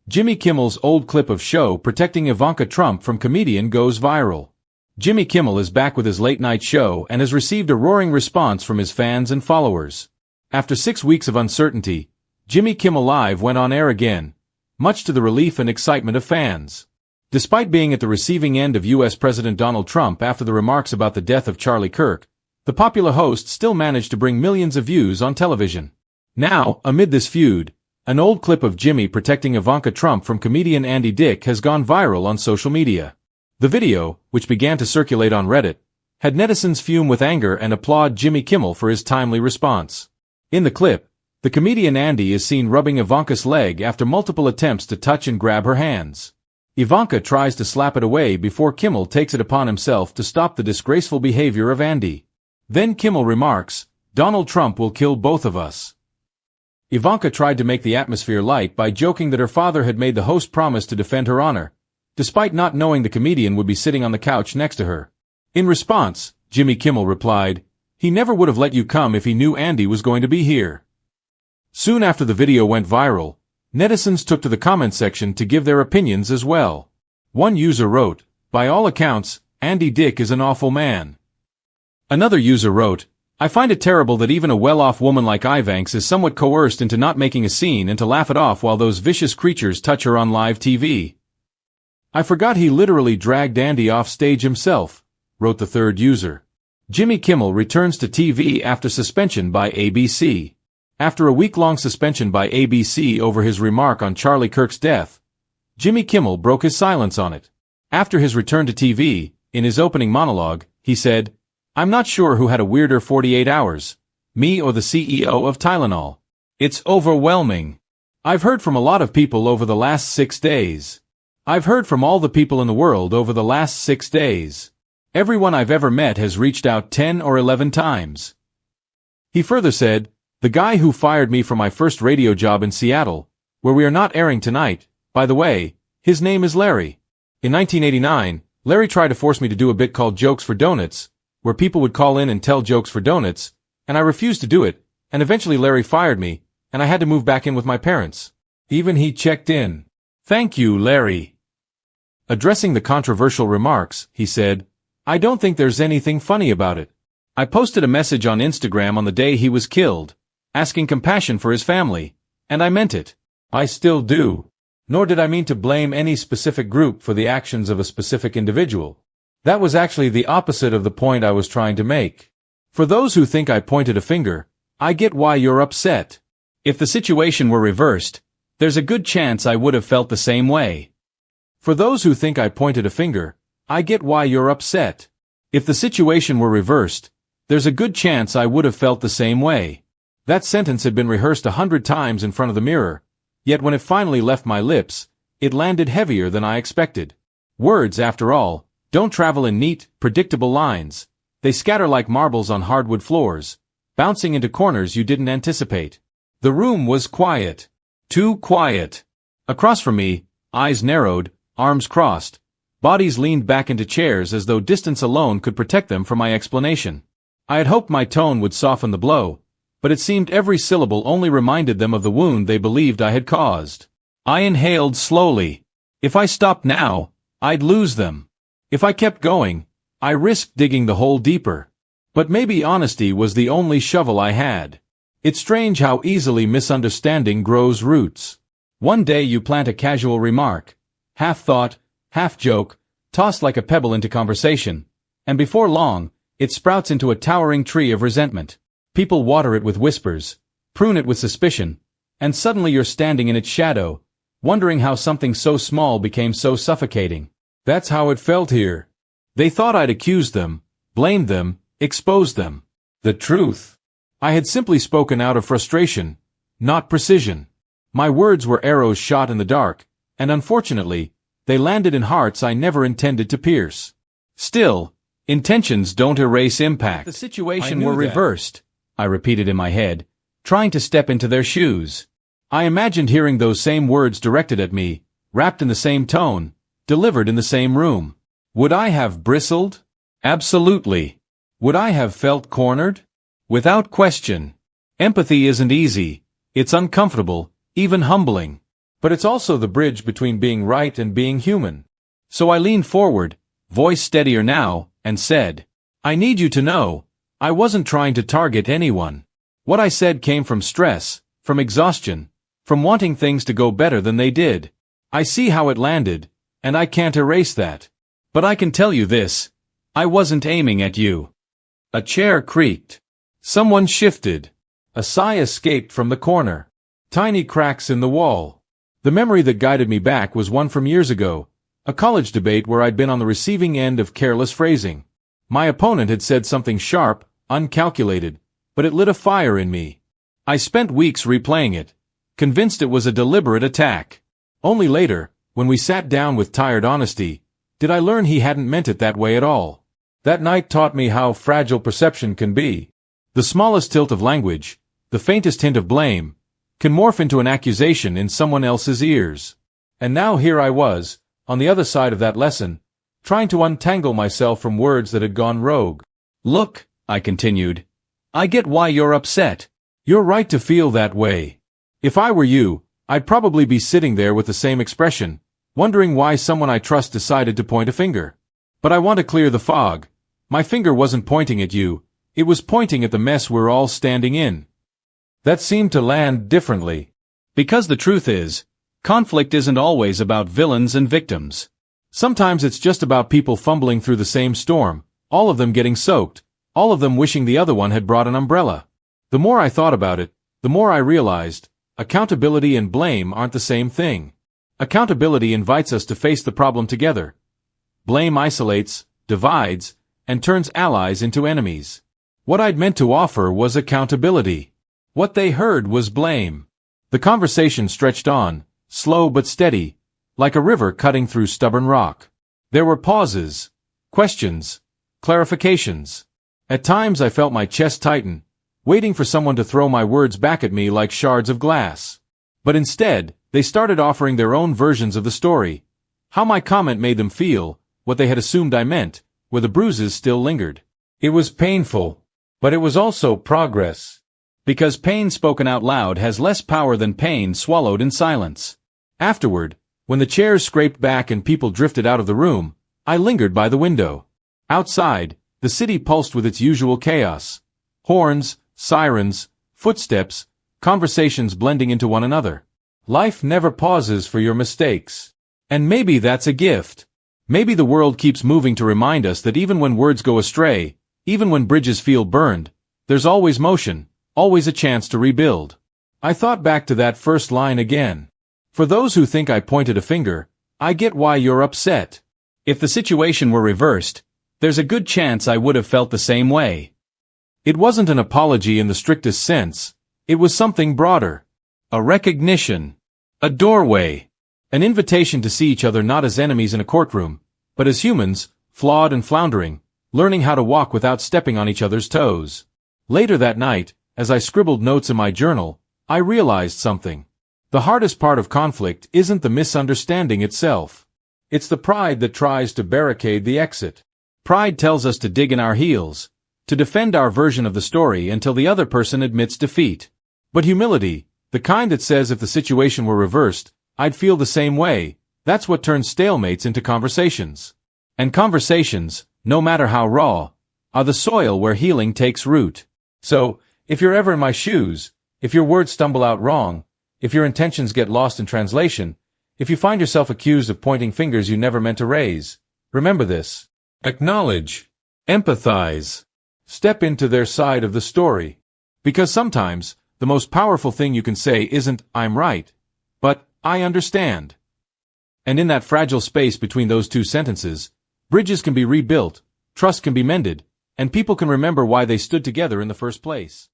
Jimmy Kimmel's old clip of show protecting Ivanka Trump from comedian goes viral. Jimmy Kimmel is back with his late-night show and has received a roaring response from his fans and followers. After 6 weeks of uncertainty, Jimmy Kimmel Live went on air again, much to the relief and excitement of fans. Despite being at the receiving end of U.S. President Donald Trump after the remarks about the death of Charlie Kirk, the popular host still managed to bring millions of views on television. Now, amid this feud, an old clip of Jimmy protecting Ivanka Trump from comedian Andy Dick has gone viral on social media. The video, which began to circulate on Reddit, had netizens fume with anger and applaud Jimmy Kimmel for his timely response. In the clip, the comedian Andy is seen rubbing Ivanka's leg after multiple attempts to touch and grab her hands. Ivanka tries to slap it away before Kimmel takes it upon himself to stop the disgraceful behavior of Andy. Then Kimmel remarks, "Donald Trump will kill both of us." Ivanka tried to make the atmosphere light by joking that her father had made the host promise to defend her honor, despite not knowing the comedian would be sitting on the couch next to her. In response, Jimmy Kimmel replied, "He never would have let you come if he knew Andy was going to be here." Soon after the video went viral, netizens took to the comment section to give their opinions as well. One user wrote, "By all accounts, Andy Dick is an awful man." Another user wrote, "I find it terrible that even a well-off woman like Ivanka is somewhat coerced into not making a scene and to laugh it off while those vicious creatures touch her on live TV. I forgot he literally dragged Andy off stage himself," wrote the third user. Jimmy Kimmel returns to TV after suspension by ABC. After a week-long suspension by ABC over his remark on Charlie Kirk's death, Jimmy Kimmel broke his silence on it. After his return to TV, in his opening monologue, he said, "I'm not sure who had a weirder 48 hours, me or the CEO of Tylenol. It's overwhelming. I've heard from a lot of people over the last 6 days. I've heard from all the people in the world over the last 6 days. Everyone I've ever met has reached out 10 or 11 times." He further said, "The guy who fired me from my first radio job in Seattle, where we are not airing tonight, by the way, his name is Larry. In 1989, Larry tried to force me to do a bit called Jokes for Donuts, where people would call in and tell jokes for donuts, and I refused to do it, and eventually Larry fired me, and I had to move back in with my parents. Even he checked in. Thank you, Larry." Addressing the controversial remarks, he said, "I don't think there's anything funny about it. I posted a message on Instagram on the day he was killed, asking compassion for his family, and I meant it. I still do. Nor did I mean to blame any specific group for the actions of a specific individual. That was actually the opposite of the point I was trying to make. For those who think I pointed a finger, I get why you're upset. If the situation were reversed, there's a good chance I would have felt the same way. For those who think I pointed a finger, I get why you're upset. If the situation were reversed, there's a good chance I would have felt the same way." That sentence had been rehearsed 100 times in front of the mirror, yet when it finally left my lips, it landed heavier than I expected. Words, after all, don't travel in neat, predictable lines. They scatter like marbles on hardwood floors, bouncing into corners you didn't anticipate. The room was quiet. Too quiet. Across from me, eyes narrowed, arms crossed, bodies leaned back into chairs as though distance alone could protect them from my explanation. I had hoped my tone would soften the blow, but it seemed every syllable only reminded them of the wound they believed I had caused. I inhaled slowly. If I stopped now, I'd lose them. If I kept going, I risked digging the hole deeper. But maybe honesty was the only shovel I had. It's strange how easily misunderstanding grows roots. One day you plant a casual remark, half thought, half joke, tossed like a pebble into conversation, and before long, it sprouts into a towering tree of resentment. People water it with whispers, prune it with suspicion, and suddenly you're standing in its shadow, wondering how something so small became so suffocating. That's how it felt here. They thought I'd accused them, blamed them, exposed them. The truth. I had simply spoken out of frustration, not precision. My words were arrows shot in the dark, and unfortunately, they landed in hearts I never intended to pierce. Still, intentions don't erase impact. If the situation were reversed, I repeated in my head, trying to step into their shoes. I imagined hearing those same words directed at me, wrapped in the same tone, delivered in the same room. Would I have bristled? Absolutely. Would I have felt cornered? Without question. Empathy isn't easy. It's uncomfortable, even humbling. But it's also the bridge between being right and being human. So I leaned forward, voice steadier now, and said, I need you to know, I wasn't trying to target anyone. What I said came from stress, from exhaustion, from wanting things to go better than they did. I see how it landed, and I can't erase that. But I can tell you this, I wasn't aiming at you. A chair creaked. Someone shifted. A sigh escaped from the corner. Tiny cracks in the wall. The memory that guided me back was one from years ago, a college debate where I'd been on the receiving end of careless phrasing. My opponent had said something sharp, uncalculated, but it lit a fire in me. I spent weeks replaying it, convinced it was a deliberate attack. Only later, when we sat down with tired honesty, did I learn he hadn't meant it that way at all. That night taught me how fragile perception can be. The smallest tilt of language, the faintest hint of blame, can morph into an accusation in someone else's ears. And now here I was, on the other side of that lesson, trying to untangle myself from words that had gone rogue. Look, I continued, I get why you're upset. You're right to feel that way. If I were you, I'd probably be sitting there with the same expression, wondering why someone I trust decided to point a finger. But I want to clear the fog. My finger wasn't pointing at you, it was pointing at the mess we're all standing in. That seemed to land differently. Because the truth is, conflict isn't always about villains and victims. Sometimes it's just about people fumbling through the same storm, all of them getting soaked, all of them wishing the other one had brought an umbrella. The more I thought about it, the more I realized, accountability and blame aren't the same thing. Accountability invites us to face the problem together. Blame isolates, divides, and turns allies into enemies. What I'd meant to offer was accountability. What they heard was blame. The conversation stretched on, slow but steady, like a river cutting through stubborn rock. There were pauses, questions, clarifications. At times I felt my chest tighten, waiting for someone to throw my words back at me like shards of glass. But instead, they started offering their own versions of the story. How my comment made them feel, what they had assumed I meant, where the bruises still lingered. It was painful, but it was also progress. Because pain spoken out loud has less power than pain swallowed in silence. Afterward, when the chairs scraped back and people drifted out of the room, I lingered by the window. Outside, the city pulsed with its usual chaos. Horns, sirens, footsteps, conversations blending into one another. Life never pauses for your mistakes. And maybe that's a gift. Maybe the world keeps moving to remind us that even when words go astray, even when bridges feel burned, there's always motion, always a chance to rebuild. I thought back to that first line again. For those who think I pointed a finger, I get why you're upset. If the situation were reversed, there's a good chance I would have felt the same way. It wasn't an apology in the strictest sense, it was something broader. A recognition. A doorway. An invitation to see each other not as enemies in a courtroom, but as humans, flawed and floundering, learning how to walk without stepping on each other's toes. Later that night, as I scribbled notes in my journal, I realized something. The hardest part of conflict isn't the misunderstanding itself. It's the pride that tries to barricade the exit. Pride tells us to dig in our heels, to defend our version of the story until the other person admits defeat. But humility, the kind that says if the situation were reversed, I'd feel the same way, that's what turns stalemates into conversations. And conversations, no matter how raw, are the soil where healing takes root. So, if you're ever in my shoes, if your words stumble out wrong, if your intentions get lost in translation, if you find yourself accused of pointing fingers you never meant to raise, remember this. Acknowledge. Empathize. Step into their side of the story. Because sometimes, the most powerful thing you can say isn't, I'm right, but, I understand. And in that fragile space between those two sentences, bridges can be rebuilt, trust can be mended, and people can remember why they stood together in the first place.